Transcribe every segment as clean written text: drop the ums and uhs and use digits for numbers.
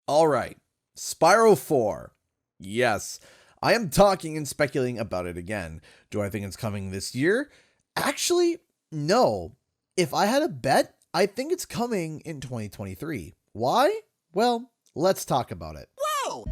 Alright, Spyro 4. Yes, I am talking and speculating about it again. Do I think it's coming this year? Actually, no. If I had a bet, I think it's coming in 2023. Why? Well, let's talk about it. Whoa!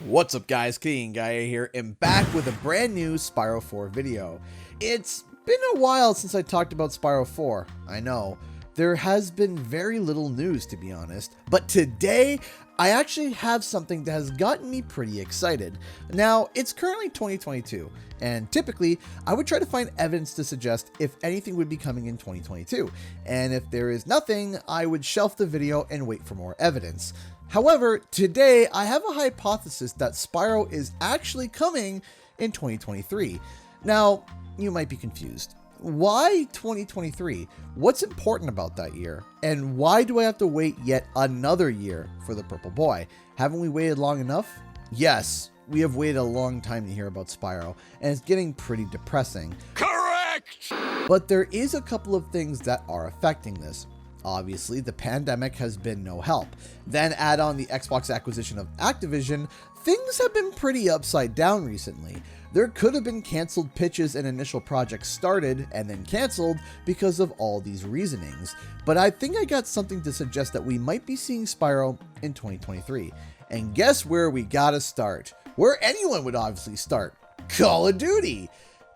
What's up guys, Canadian Guy here, and back with a brand new Spyro 4 video. It's been a while since I talked about Spyro 4, I know. There has been very little news, to be honest, but today I actually have something that has gotten me pretty excited. Now, it's currently 2022, and typically I would try to find evidence to suggest if anything would be coming in 2022, and if there is nothing, I would shelf the video and wait for more evidence. However, today I have a hypothesis that Spyro is actually coming in 2023. Now, you might be confused. Why 2023? What's important about that year? And why do I have to wait yet another year for the Purple Boy? Haven't we waited long enough? Yes, we have waited a long time to hear about Spyro, and it's getting pretty depressing. Correct! But there is a couple of things that are affecting this. Obviously, the pandemic has been no help. Then add on the Xbox acquisition of Activision, things have been pretty upside down recently. There could have been canceled pitches and initial projects started and then canceled because of all these reasonings. But I think I got something to suggest that we might be seeing Spyro in 2023. And guess where we gotta start? Where anyone would obviously start. Call of Duty!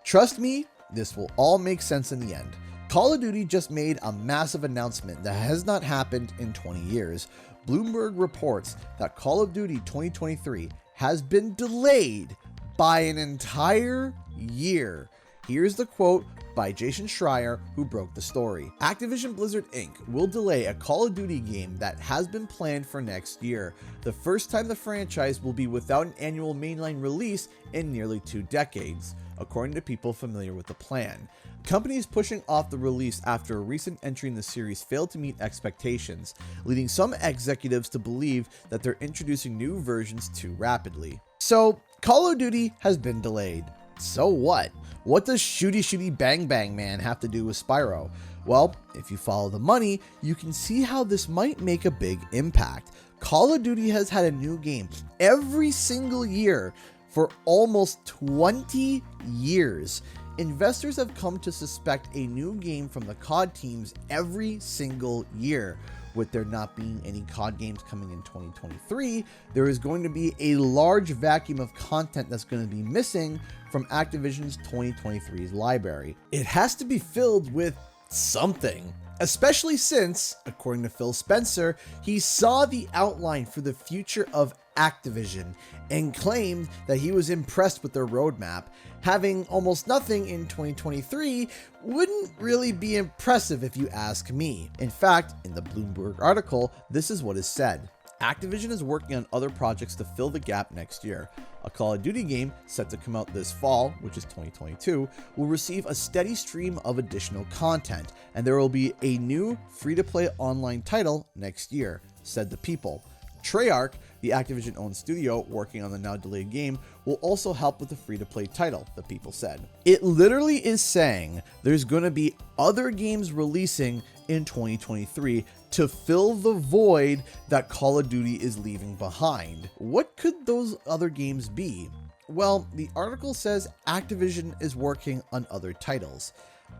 Trust me, this will all make sense in the end. Call of Duty just made a massive announcement that has not happened in 20 years. Bloomberg reports that Call of Duty 2023 has been delayed by an entire year. Here's the quote by Jason Schreier, who broke the story. Activision Blizzard Inc. will delay a Call of Duty game that has been planned for next year, the first time the franchise will be without an annual mainline release in nearly 2 decades, according to people familiar with the plan. Companies pushing off the release after a recent entry in the series failed to meet expectations, leading some executives to believe that they're introducing new versions too rapidly. So, Call of Duty has been delayed. So what? What does shooty bang bang man have to do with Spyro? Well, if you follow the money, you can see how this might make a big impact. Call of Duty has had a new game every single year for almost 20 years. Investors have come to suspect a new game from the COD teams every single year. With there not being any COD games coming in 2023, there is going to be a large vacuum of content that's going to be missing from Activision's 2023's library. It has to be filled with something. Especially since, according to Phil Spencer, he saw the outline for the future of Activision and claimed that he was impressed with their roadmap. Having almost nothing in 2023 wouldn't really be impressive if you ask me. In fact, in the Bloomberg article, this is what is said. Activision is working on other projects to fill the gap next year. A Call of Duty game set to come out this fall, which is 2022, will receive a steady stream of additional content, and there will be a new free-to-play online title next year, said the people. Treyarch, the Activision-owned studio working on the now-delayed game, will also help with the free-to-play title, the people said. It literally is saying there's going to be other games releasing in 2023 to fill the void that Call of Duty is leaving behind. What could those other games be? Well, the article says Activision is working on other titles.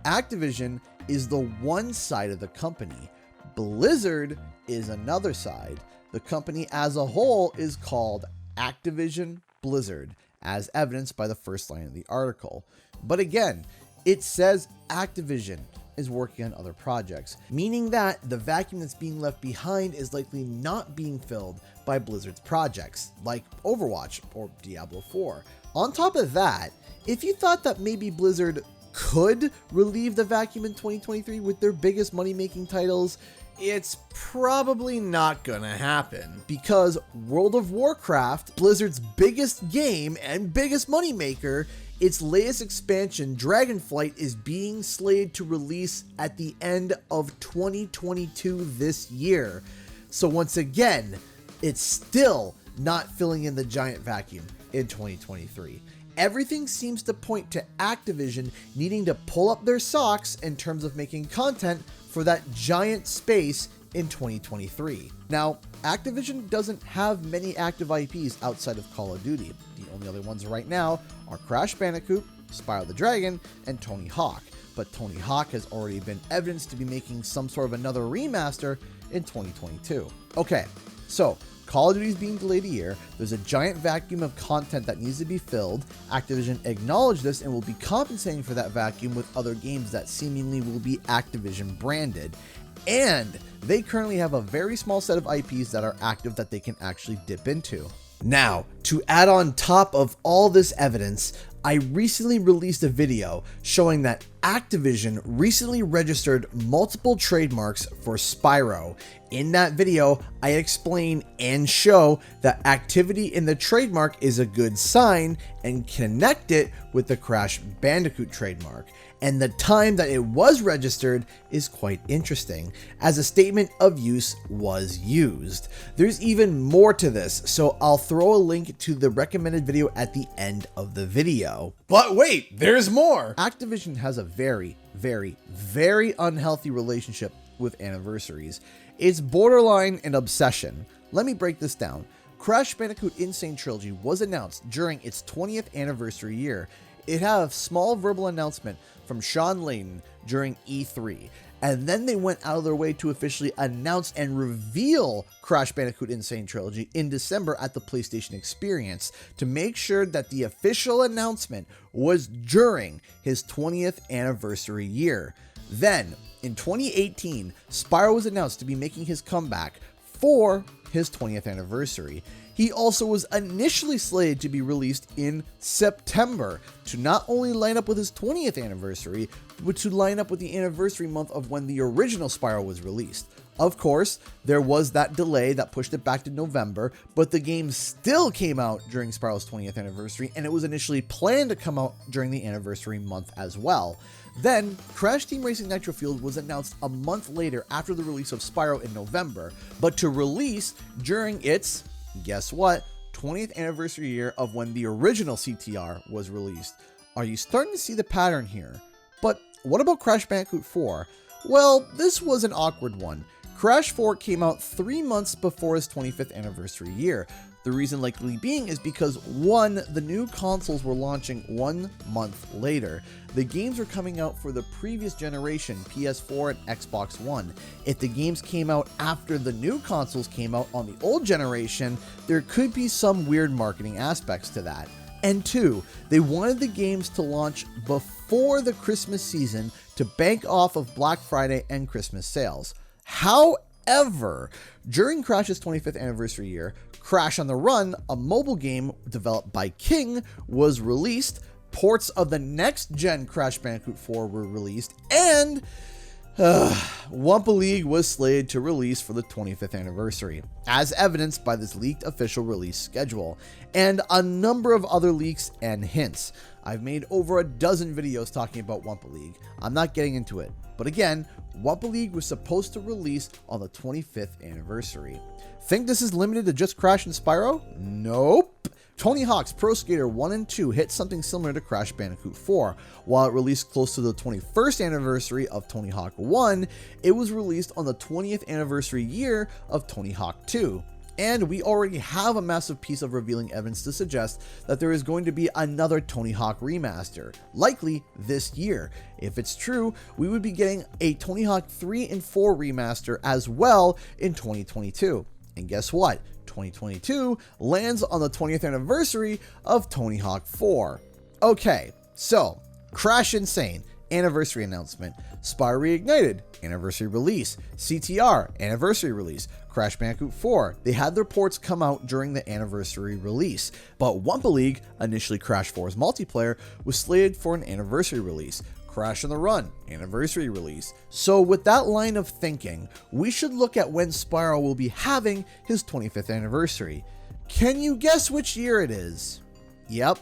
Activision is the one side of the company. Blizzard is another side. The company as a whole is called Activision Blizzard, as evidenced by the first line of the article. But again, it says Activision is working on other projects, meaning that the vacuum that's being left behind is likely not being filled by Blizzard's projects, like Overwatch or Diablo 4. On top of that, if you thought that maybe Blizzard could relieve the vacuum in 2023 with their biggest money-making titles, it's probably not gonna happen, because World of Warcraft, Blizzard's biggest game and biggest moneymaker, its latest expansion, Dragonflight, is being slated to release at the end of 2022 this year. So once again, it's still not filling in the giant vacuum in 2023. everything seems to point to Activision needing to pull up their socks in terms of making content for that giant space in 2023. Now, Activision doesn't have many active IPs outside of Call of Duty. The only other ones right now are Crash Bandicoot, Spyro the Dragon, and Tony Hawk. But Tony Hawk has already been evidenced to be making some sort of another remaster in 2022. Okay, so Call of Duty is being delayed a year. There's a giant vacuum of content that needs to be filled. Activision acknowledged this and will be compensating for that vacuum with other games that seemingly will be Activision branded. And they currently have a very small set of IPs that are active that they can actually dip into. Now, to add on top of all this evidence, I recently released a video showing that Activision recently registered multiple trademarks for Spyro. In that video, I explain and show that activity in the trademark is a good sign and connect it with the Crash Bandicoot trademark. And the time that it was registered is quite interesting, as a statement of use was used. There's even more to this, so I'll throw a link to the recommended video at the end of the video. But wait, there's more! Activision has a very, very unhealthy relationship with anniversaries. It's borderline an obsession. Let me break this down. Crash Bandicoot Insane Trilogy was announced during its 20th anniversary year. It had a small verbal announcement from Sean Layden during E3, and then they went out of their way to officially announce and reveal Crash Bandicoot Insane Trilogy in December at the PlayStation Experience to make sure that the official announcement was during his 20th anniversary year. Then, in 2018, Spyro was announced to be making his comeback for his 20th anniversary. He also was initially slated to be released in September to not only line up with his 20th anniversary, but to line up with the anniversary month of when the original Spyro was released. Of course, there was that delay that pushed it back to November, but the game still came out during Spyro's 20th anniversary, and it was initially planned to come out during the anniversary month as well. Then, Crash Team Racing Nitro Fueled was announced a month later after the release of Spyro in November, but to release during its, guess what, 20th anniversary year of when the original CTR was released. Are you starting to see the pattern here? But what about Crash Bandicoot 4? Well, this was an awkward one. Crash 4 came out 3 months before his 25th anniversary year. The reason likely being is because 1, the new consoles were launching 1 month later. The games were coming out for the previous generation, PS4 and Xbox One. If the games came out after the new consoles came out on the old generation, there could be some weird marketing aspects to that. And 2, they wanted the games to launch before the Christmas season to bank off of Black Friday and Christmas sales. However, during Crash's 25th anniversary year, Crash on the Run, a mobile game developed by King, was released, ports of the next-gen Crash Bandicoot 4 were released, and Wumpa League was slated to release for the 25th anniversary, as evidenced by this leaked official release schedule, and a number of other leaks and hints. I've made over a dozen videos talking about Wumpa League. I'm not getting into it, but again, Wumpa League was supposed to release on the 25th anniversary. Think this is limited to just Crash and Spyro? Nope. Tony Hawk's Pro Skater 1 and 2 hit something similar to Crash Bandicoot 4. While it released close to the 21st anniversary of Tony Hawk 1, it was released on the 20th anniversary year of Tony Hawk 2. And we already have a massive piece of revealing evidence to suggest that there is going to be another Tony Hawk remaster, likely this year. If it's true, we would be getting a Tony Hawk 3 and 4 remaster as well in 2022. And guess what? 2022 lands on the 20th anniversary of Tony Hawk 4. Okay, so Crash Insane, anniversary announcement. Spyro Reignited, anniversary release. CTR, anniversary release. Crash Bandicoot 4, they had their ports come out during the anniversary release. But Wumpa League, initially Crash 4's multiplayer, was slated for an anniversary release. Crash on the Run, anniversary release. So with that line of thinking, we should look at when Spyro will be having his 25th anniversary. Can you guess which year it is? Yep,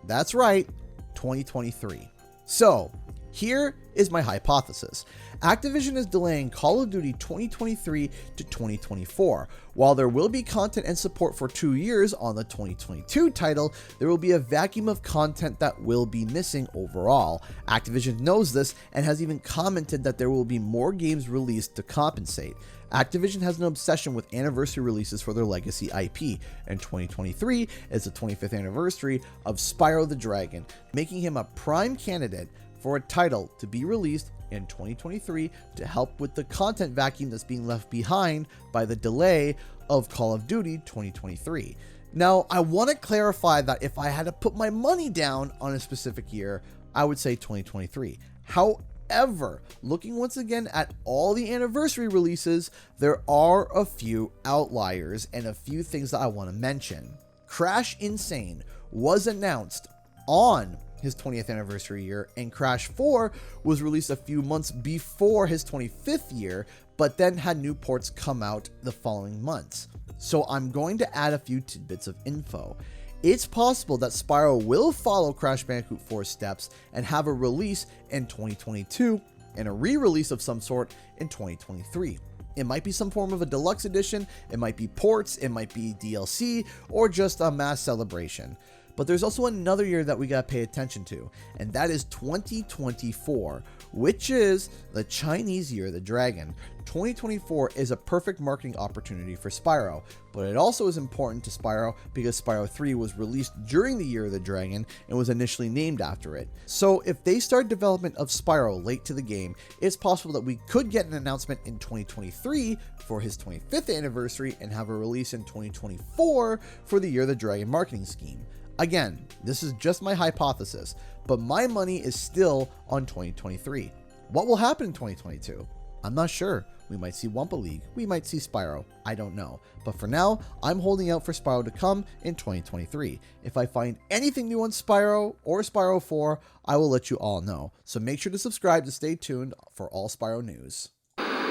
that's right, 2023. So, Here is my hypothesis. Activision is delaying Call of Duty 2023 to 2024. While there will be content and support for 2 years on the 2022 title, there will be a vacuum of content that will be missing overall. Activision knows this and has even commented that there will be more games released to compensate. Activision has an obsession with anniversary releases for their legacy IP, and 2023 is the 25th anniversary of Spyro the Dragon, making him a prime candidate for a title to be released in 2023 to help with the content vacuum that's being left behind by the delay of Call of Duty 2023. Now, I want to clarify that if I had to put my money down on a specific year, I would say 2023. However, looking once again at all the anniversary releases, there are a few outliers and a few things that I want to mention. Crash Insane was announced on his 20th anniversary year, and Crash 4 was released a few months before his 25th year, but then had new ports come out the following months. So I'm going to add a few tidbits of info. It's possible that Spyro will follow Crash Bandicoot 4's steps and have a release in 2022 and a re-release of some sort in 2023. It might be some form of a deluxe edition, it might be ports, it might be DLC, or just a mass celebration. But there's also another year that we gotta pay attention to, and that is 2024, which is the Chinese Year of the Dragon. 2024 is a perfect marketing opportunity for Spyro, but it also is important to Spyro because Spyro 3 was released during the Year of the Dragon and was initially named after it. So if they start development of Spyro late to the game, it's possible that we could get an announcement in 2023 for his 25th anniversary and have a release in 2024 for the Year of the Dragon marketing scheme. Again, this is just my hypothesis, but my money is still on 2023. What will happen in 2022? I'm not sure. We might see Wumpa League. We might see Spyro. I don't know. But for now, I'm holding out for Spyro to come in 2023. If I find anything new on Spyro or Spyro 4, I will let you all know. So make sure to subscribe to stay tuned for all Spyro news.